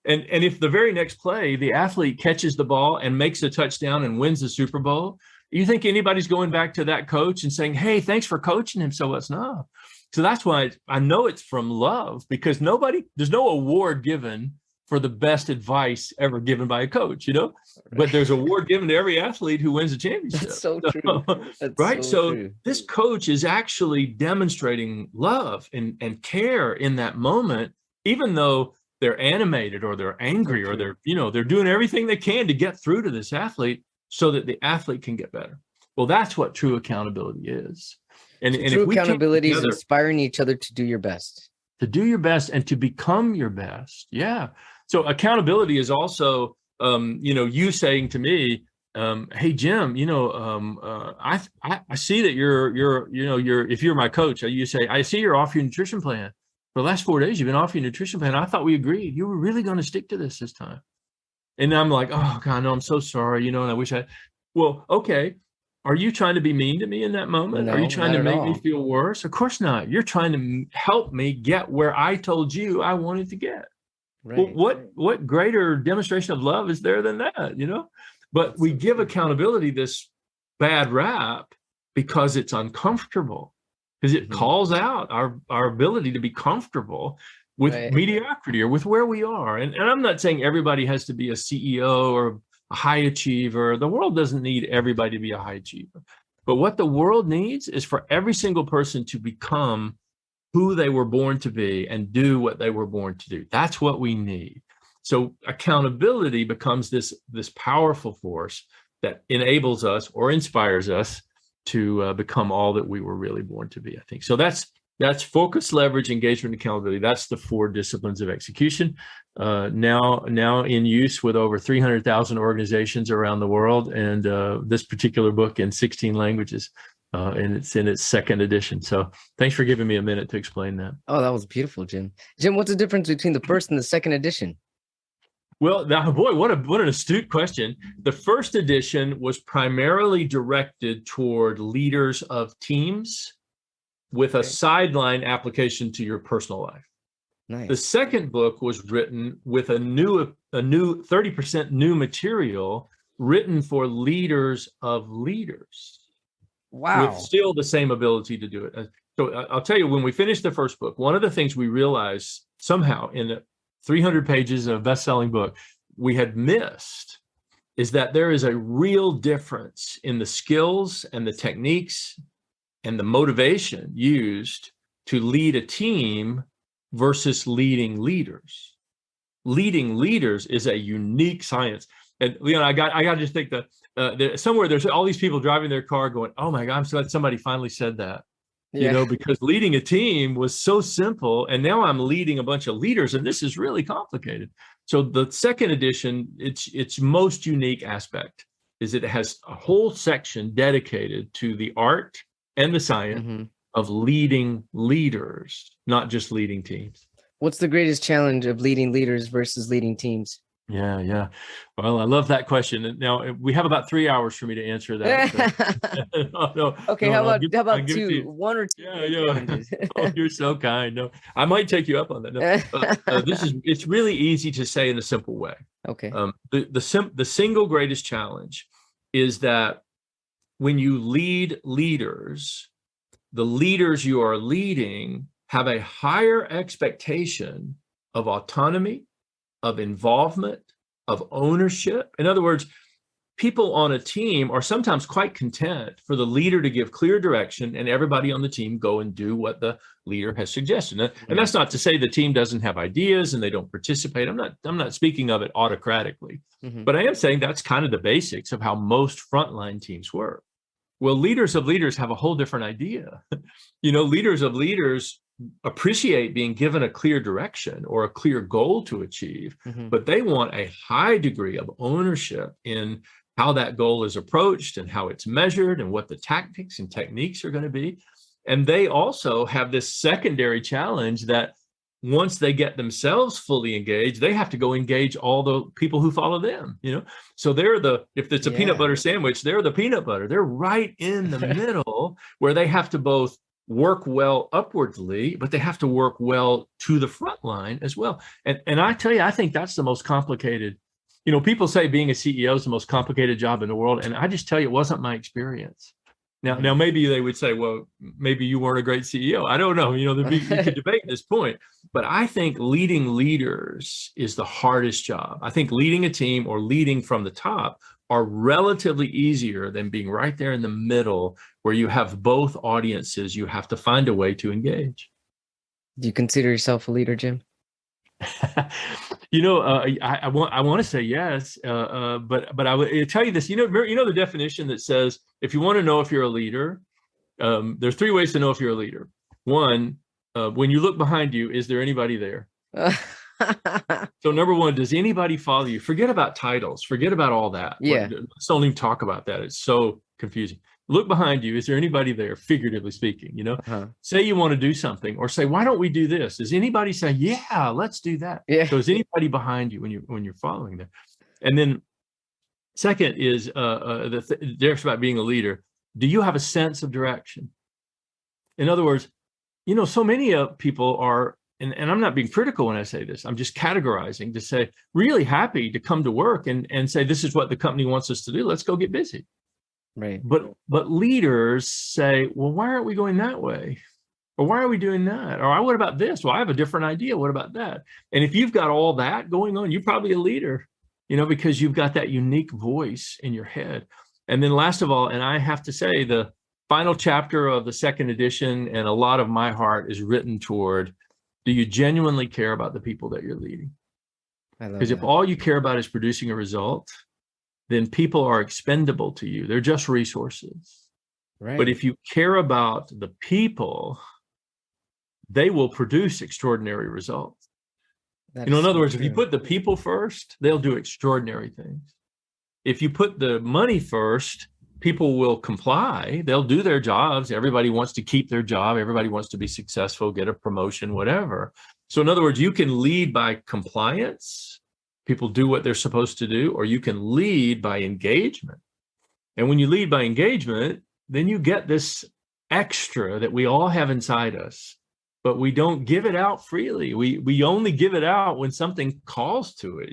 And if the very next play, the athlete catches the ball and makes a touchdown and wins the Super Bowl, you think anybody's going back to that coach and saying, hey, thanks for coaching him? So it's not. So that's why I know it's from love, because there's no award given for the best advice ever given by a coach, you know, but there's an award given to every athlete who wins a championship. That's so true. That's right. So true. This coach is actually demonstrating love and care in that moment, even though they're animated or they're angry or they're doing everything they can to get through to this athlete so that the athlete can get better. Well, that's what true accountability is. And true accountability is inspiring each other to do your best. To do your best and to become your best. Yeah. So accountability is also, you saying to me, hey, Jim, I see that if you're my coach, you say, I see you're off your nutrition plan. For the last 4 days, you've been off your nutrition plan. I thought we agreed you were really going to stick to this time. And I'm like, oh God, no, I'm so sorry. And I wish well, okay. Are you trying to be mean to me in that moment? No, are you trying to make me feel worse? Of course not. You're trying to help me get where I told you I wanted to get. Right. Well, what greater demonstration of love is there than that, But we give accountability this bad rap because it's uncomfortable, because it calls out our ability to be comfortable with mediocrity or with where we are. And I'm not saying everybody has to be a CEO or a high achiever. The world doesn't need everybody to be a high achiever. But what the world needs is for every single person to become who they were born to be and do what they were born to do. That's what we need. So accountability becomes this powerful force that enables us or inspires us to become all that we were really born to be, I think. So that's focus, leverage, engagement, accountability. That's the 4 disciplines of execution. Now in use with over 300,000 organizations around the world, and this particular book in 16 languages, and it's in its 2nd edition. So thanks for giving me a minute to explain that. Oh, that was beautiful, Jim. Jim, what's the difference between the 1st and the 2nd edition? Well, boy, what an astute question. The 1st edition was primarily directed toward leaders of teams with a sideline application to your personal life. Nice. The 2nd book was written with a new 30% new material written for leaders of leaders. Wow. With still the same ability to do it. So I'll tell you, when we finished the 1st book, one of the things we realized somehow in the 300 pages of a best-selling book we had missed is that there is a real difference in the skills and the techniques and the motivation used to lead a team versus leading leaders. Leading leaders is a unique science. And I got to just think that somewhere there's all these people driving their car going, oh my God, I'm so glad somebody finally said that. Yeah. Because leading a team was so simple, and now I'm leading a bunch of leaders, and this is really complicated. So the 2nd edition, its most unique aspect is it has a whole section dedicated to the art and the science of leading leaders, not just leading teams. What's the greatest challenge of leading leaders versus leading teams? Yeah, yeah. Well, I love that question. And now we have about 3 hours for me to answer that. No, Okay, no, how I'll about give it to two, you. one or two Yeah, great yeah. challenges? Oh, you're so kind. No, I might take you up on that. No, it's really easy to say in a simple way. Okay. The single greatest challenge is that when you lead leaders, the leaders you are leading have a higher expectation of autonomy, of involvement, of ownership. In other words, people on a team are sometimes quite content for the leader to give clear direction and everybody on the team go and do what the leader has suggested. And that's not to say the team doesn't have ideas and they don't participate. I'm not speaking of it autocratically, but I am saying that's kind of the basics of how most frontline teams work. Well, leaders of leaders have a whole different idea. Leaders of leaders appreciate being given a clear direction or a clear goal to achieve, but they want a high degree of ownership in how that goal is approached and how it's measured and what the tactics and techniques are going to be. And they also have this secondary challenge that once they get themselves fully engaged, they have to go engage all the people who follow them, So if it's a peanut butter sandwich, they're the peanut butter. They're right in the middle where they have to both work well upwardly, but they have to work well to the front line as well. And I tell you, I think that's the most complicated. People say being a CEO is the most complicated job in the world. And I just tell you, it wasn't my experience. Now maybe they would say, well, maybe you weren't a great CEO. I don't know. You could debate this point, but I think leading leaders is the hardest job. I think leading a team or leading from the top are relatively easier than being right there in the middle where you have both audiences you have to find a way to engage. Do you consider yourself a leader, Jim? I want to say yes, but I would tell you this. The definition that says if you want to know if you're a leader, there's 3 ways to know if you're a leader. One, when you look behind you, is there anybody there? So number 1, does anybody follow you? Forget about titles. Forget about all that. Yeah. Let's don't even talk about that. It's so confusing. Look behind you. Is there anybody there, figuratively speaking? Say you want to do something or say, why don't we do this? Does anybody say, yeah, let's do that? Yeah. So is anybody behind you when you're following them? And then second is the difference about being a leader. Do you have a sense of direction? In other words, so many people are, and I'm not being critical when I say this, I'm just categorizing to say, really happy to come to work and say, this is what the company wants us to do. Let's go get busy. Right. But leaders say, well, why aren't we going that way? Or why are we doing that? Or what about this? Well, I have a different idea. What about that? And if you've got all that going on, you're probably a leader, because you've got that unique voice in your head. And then last of all, and I have to say, the final chapter of the 2nd edition and a lot of my heart is written toward, do you genuinely care about the people that you're leading? Because if all you care about is producing a result, then people are expendable to you. They're just resources. Right. But if you care about the people, they will produce extraordinary results. In other words, if you put the people first, they'll do extraordinary things. If you put the money first, people will comply. They'll do their jobs. Everybody wants to keep their job. Everybody wants to be successful, get a promotion, whatever. So in other words, you can lead by compliance. People do what they're supposed to do, or you can lead by engagement. And when you lead by engagement, then you get this extra that we all have inside us, but we don't give it out freely. We only give it out when something calls to it,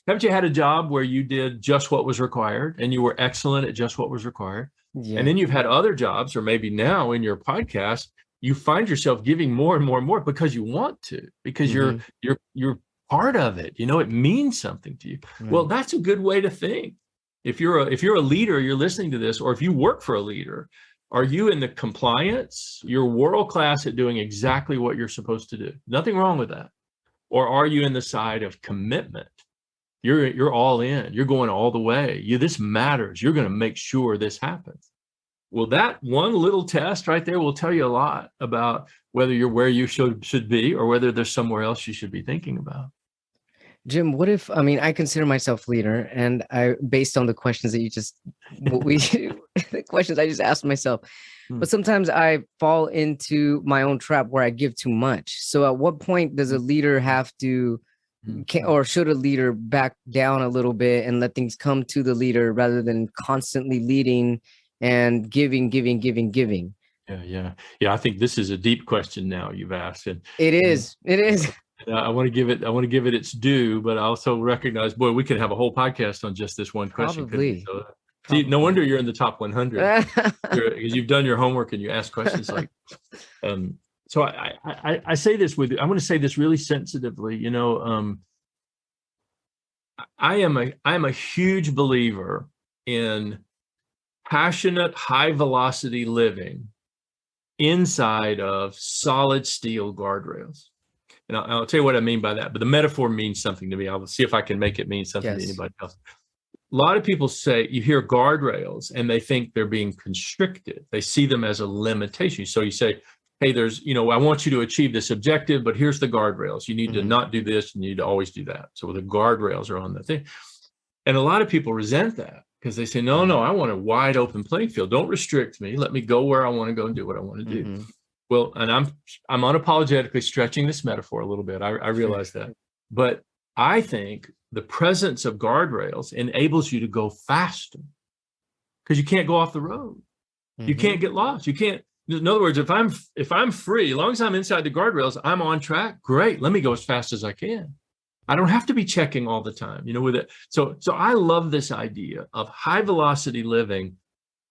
Haven't you had a job where you did just what was required and you were excellent at just what was required? Yeah. And then you've had other jobs, or maybe now in your podcast, you find yourself giving more and more and more because you want to, because you're part of it. It means something to you. Right. Well, that's a good way to think. If you're a leader, you're listening to this, or if you work for a leader, are you in the compliance? You're world class at doing exactly what you're supposed to do. Nothing wrong with that. Or are you in the side of commitment? You're all in. You're going all the way. This matters. You're going to make sure this happens. Well, that one little test right there will tell you a lot about whether you're where you should be, or whether there's somewhere else you should be thinking about. Jim, what if, I consider myself leader, and based on the questions that the questions I just asked myself, but sometimes I fall into my own trap where I give too much. So at what point does a leader have to or should a leader back down a little bit and let things come to the leader rather than constantly leading and giving? Yeah. I think this is a deep question now you've asked, and It is. I want to give it its due, but I also recognize, boy, we could have a whole podcast on just this one question. Probably. So, see, no wonder you're in the top 100 because you've done your homework and you ask questions like. So I say this I'm going to say this really sensitively. I am a huge believer in passionate, high velocity living inside of solid steel guardrails. And I'll tell you what I mean by that, but the metaphor means something to me. I'll see if I can make it mean something to anybody else. A lot of people say, you hear guardrails and they think they're being constricted. They see them as a limitation. So you say, hey, I want you to achieve this objective, but here's the guardrails. You need to not do this. You need to always do that. So the guardrails are on the thing. And a lot of people resent that because they say, no, I want a wide open playing field. Don't restrict me. Let me go where I want to go and do what I want to do. Well, and I'm unapologetically stretching this metaphor a little bit. I realize that. But I think the presence of guardrails enables you to go faster because you can't go off the road. You can't get lost. You can't. In other words, if I'm free, as long as I'm inside the guardrails, I'm on track. Great. Let me go as fast as I can. I don't have to be checking all the time, with it. So I love this idea of high velocity living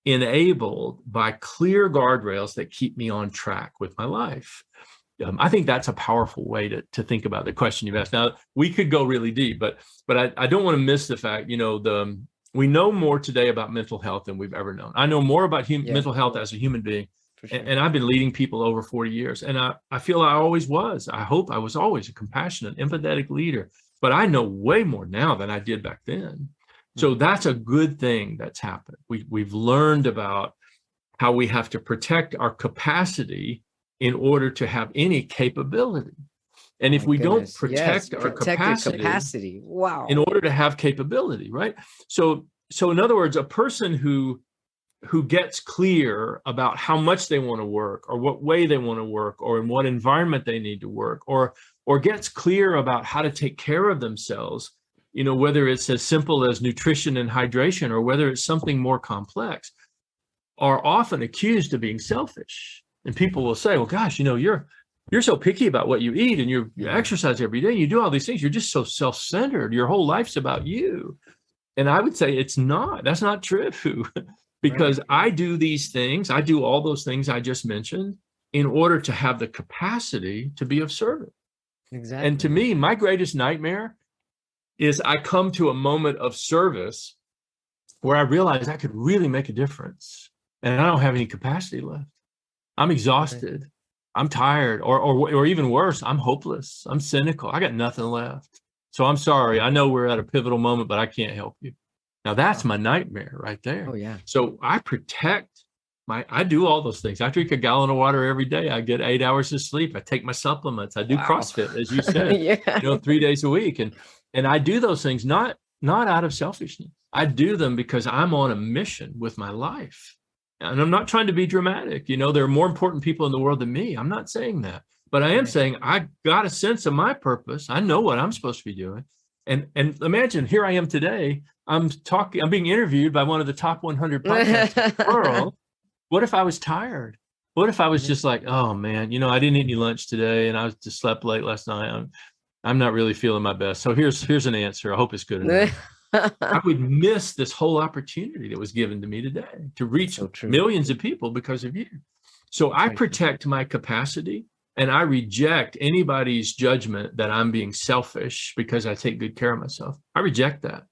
enabled by clear guardrails that keep me on track with my life. I think that's a powerful way to think about the question you've asked. Now, we could go really deep, but I don't want to miss the fact, we know more today about mental health than we've ever known. I know more about mental health as a human being. Sure. And I've been leading people over 40 years. And I feel I always was. I hope I was always a compassionate, empathetic leader. But I know way more now than I did back then. So that's a good thing that's happened. We've learned about how we have to protect our capacity in order to have any capability. And if we don't protect our capacity, wow, in order to have capability, right? So in other words, a person who gets clear about how much they want to work or what way they want to work or in what environment they need to work or gets clear about how to take care of themselves, whether it's as simple as nutrition and hydration or whether it's something more complex, are often accused of being selfish. And people will say, well, gosh, you're so picky about what you eat and you exercise every day. And you do all these things. You're just so self-centered. Your whole life's about you. And I would say it's not. That's not true. Because I do these things, I do all those things I just mentioned in order to have the capacity to be of service. Exactly. And to me, my greatest nightmare is I come to a moment of service where I realize I could really make a difference and I don't have any capacity left. I'm exhausted. Right. I'm tired, or even worse, I'm hopeless. I'm cynical. I got nothing left. So I'm sorry. I know we're at a pivotal moment, but I can't help you. Now that's my nightmare right there. Oh yeah. So I protect I do all those things. I drink a gallon of water every day. I get 8 hours of sleep. I take my supplements. I do CrossFit, as you said, 3 days a week. And I do those things, not out of selfishness. I do them because I'm on a mission with my life. And I'm not trying to be dramatic. There are more important people in the world than me. I'm not saying that, but I am saying I got a sense of my purpose. I know what I'm supposed to be doing. And imagine here I am today. I'm being interviewed by one of the top 100 podcasts in the world. What if I was tired? What if I was just like, oh man, I didn't eat any lunch today and I just slept late last night. I'm not really feeling my best. So here's an answer. I hope it's good enough. I would miss this whole opportunity that was given to me today to reach millions of people because of you. So I protect my capacity and I reject anybody's judgment that I'm being selfish because I take good care of myself. I reject that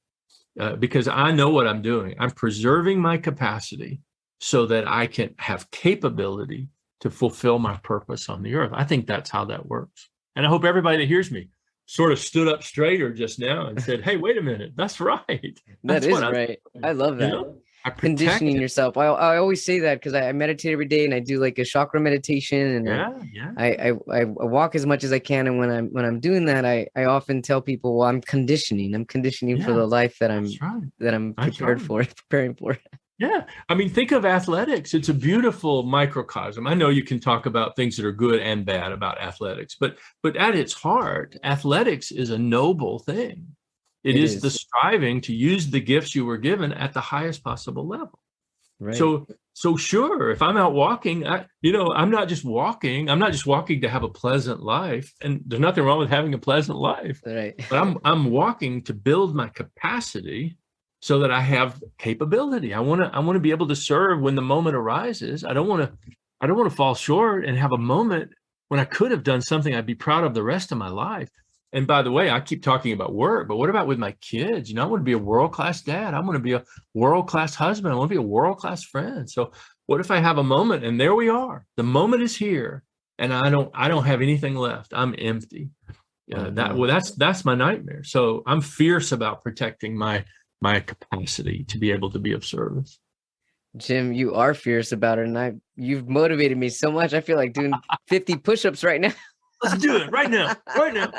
because I know what I'm doing. I'm preserving my capacity so that I can have capability to fulfill my purpose on the earth. I think that's how that works. And I hope everybody that hears me sort of stood up straighter just now and said, hey, wait a minute, that's right. That is right. I love that. Conditioning yourself. I always say that because I meditate every day and I do like a chakra meditation and I walk as much as I can. And when I'm doing that, I often tell people, well, I'm conditioning for the life that I'm preparing for. Yeah. I mean, think of athletics. It's a beautiful microcosm. I know you can talk about things that are good and bad about athletics, but at its heart, athletics is a noble thing. It It is the is. striving to use the gifts you were given at the highest possible level. Right. So sure, if I'm out walking, I'm not just walking. I'm not just walking to have a pleasant life, and there's nothing wrong with having a pleasant life. Right. But I'm walking to build my capacity so that I have capability. I want to be able to serve when the moment arises. I don't want to fall short and have a moment when I could have done something I'd be proud of the rest of my life. And by the way, I keep talking about work, but what about with my kids? I want to be a world-class dad. I want to be a world-class husband. I want to be a world-class friend. So what if I have a moment and there we are? The moment is here and I don't have anything left. I'm empty. That's my nightmare. So I'm fierce about protecting my capacity to be able to be of service. Jim, you are fierce about it, and you've motivated me so much. I feel like doing 50 push-ups right now. Let's do it right now. Right now.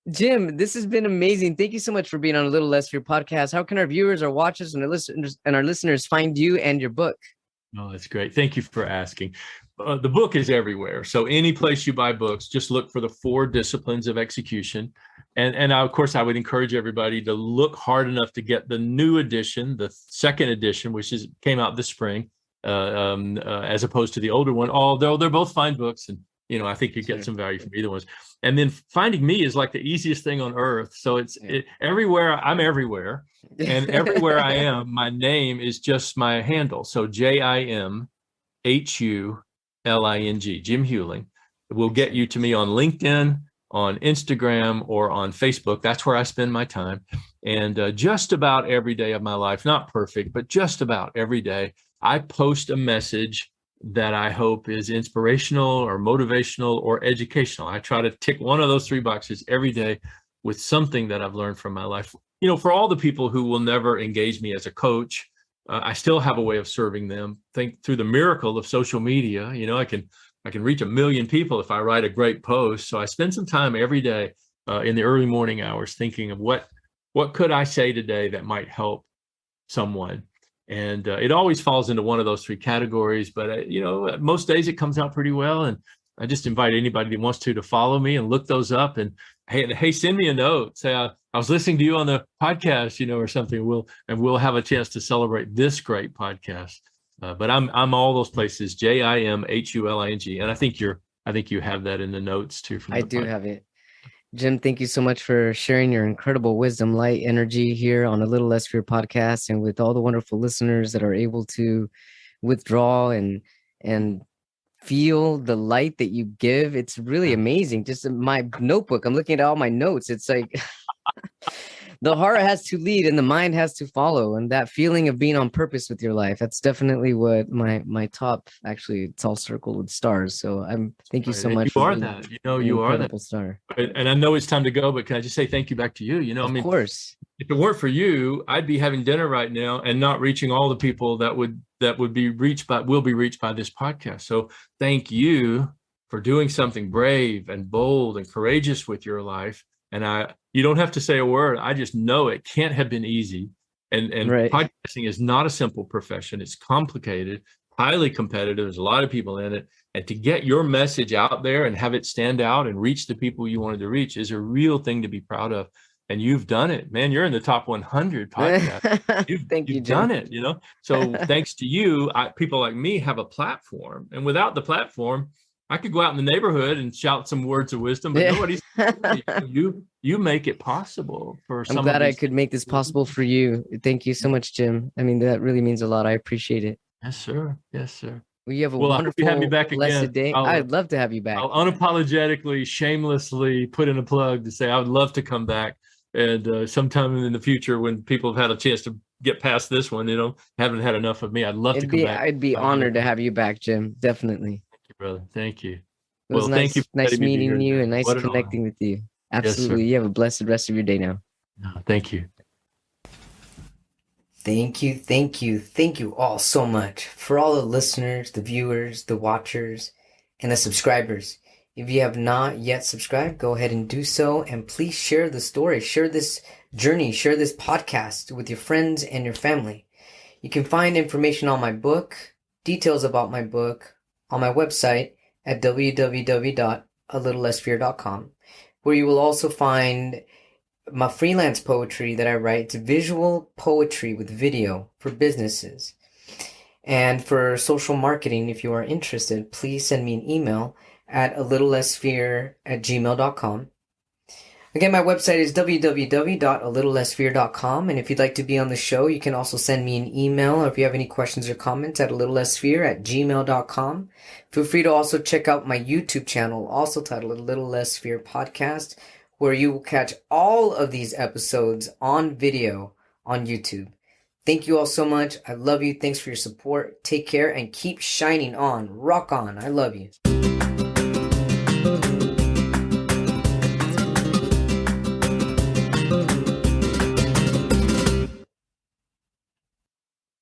Jim, this has been amazing. Thank you so much for being on A Little Less Fear podcast. How can our viewers, our watchers, and our listeners find you and your book? Oh, that's great. Thank you for asking. The book is everywhere. So any place you buy books, just look for the 4 disciplines of execution. And of course, I would encourage everybody to look hard enough to get the new edition, the 2nd edition, which came out this spring, as opposed to the older one, although they're both fine books. And, I think you get some value from either ones. And then finding me is like the easiest thing on earth. So everywhere, I'm everywhere. And everywhere I am, my name is just my handle. So JimHuling, Jim Huling. Will get you to me on LinkedIn, on Instagram, or on Facebook. That's where I spend my time. And just about every day of my life, not perfect, but just about every day, I post a message that I hope is inspirational or motivational or educational. I try to tick one of those 3 boxes every day with something that I've learned from my life. For all the people who will never engage me as a coach, I still have a way of serving them. Think through the miracle of social media. I can reach 1 million people if I write a great post. So I spend some time every day in the early morning hours thinking of what could I say today that might help someone. And it always falls into one of those 3 categories. But, most days it comes out pretty well. And I just invite anybody that wants to follow me and look those up. And hey, send me a note. Say, I was listening to you on the podcast, or something. We'll have a chance to celebrate this great podcast. But I'm all those places, JimHuling. And I think you have that in the notes too. I do have it. Jim, thank you so much for sharing your incredible wisdom, light, energy here on A Little Less Fear podcast, and with all the wonderful listeners that are able to withdraw and feel the light that you give. It's really amazing. Just in my notebook, I'm looking at all my notes. It's like the heart has to lead and the mind has to follow. And that feeling of being on purpose with your life, that's definitely what my top, actually, it's all circled with stars. So thank you so much. You are that, you are that star. And I know it's time to go, but can I just say thank you back to you? Of course. If it weren't for you, I'd be having dinner right now and not reaching all the people that will be reached by this podcast. So thank you for doing something brave and bold and courageous with your life. And you don't have to say a word. I just know it can't have been easy. And right. Podcasting is not a simple profession. It's complicated, highly competitive. There's a lot of people in it. And to get your message out there and have it stand out and reach the people you wanted to reach is a real thing to be proud of. And you've done it, man. You're in the top 100 podcast. You've done it, So thanks to you, people like me have a platform. And without the platform, I could go out in the neighborhood and shout some words of wisdom, but nobody's you make it possible for some. I'm glad I could make this possible for you. Thank you so much, Jim. I mean, that really means a lot. I appreciate it. Yes, sir. Yes, sir. Well, you have a wonderful, have me back blessed again. day. I'd love to have you back. I'll unapologetically, shamelessly put in a plug to say I would love to come back. And sometime in the future, when people have had a chance to get past this one, haven't had enough of me, I'd love to come back. I'd be honored to have you back, Jim. Definitely. Brother, thank you. It was thank you. Nice meeting you and nice connecting with you. Absolutely. Yes, you have a blessed rest of your day now. Thank you. Thank you all so much for all the listeners, the viewers, the watchers, and the subscribers. If you have not yet subscribed, go ahead and do so. And please share the story, share this journey, share this podcast with your friends and your family. You can find information on my book, details about my book, on my website at www.alittlessfear.com, where you will also find my freelance poetry that I write. It's visual poetry with video for businesses. And for social marketing, if you are interested, please send me an email at alittlessfear@gmail.com. Again, my website is www.alittlessfear.com. And if you'd like to be on the show, you can also send me an email, or if you have any questions or comments, at alittlessfear@gmail.com. Feel free to also check out my YouTube channel, also titled A Little Less Fear Podcast, where you will catch all of these episodes on video on YouTube. Thank you all so much. I love you. Thanks for your support. Take care and keep shining on. Rock on. I love you.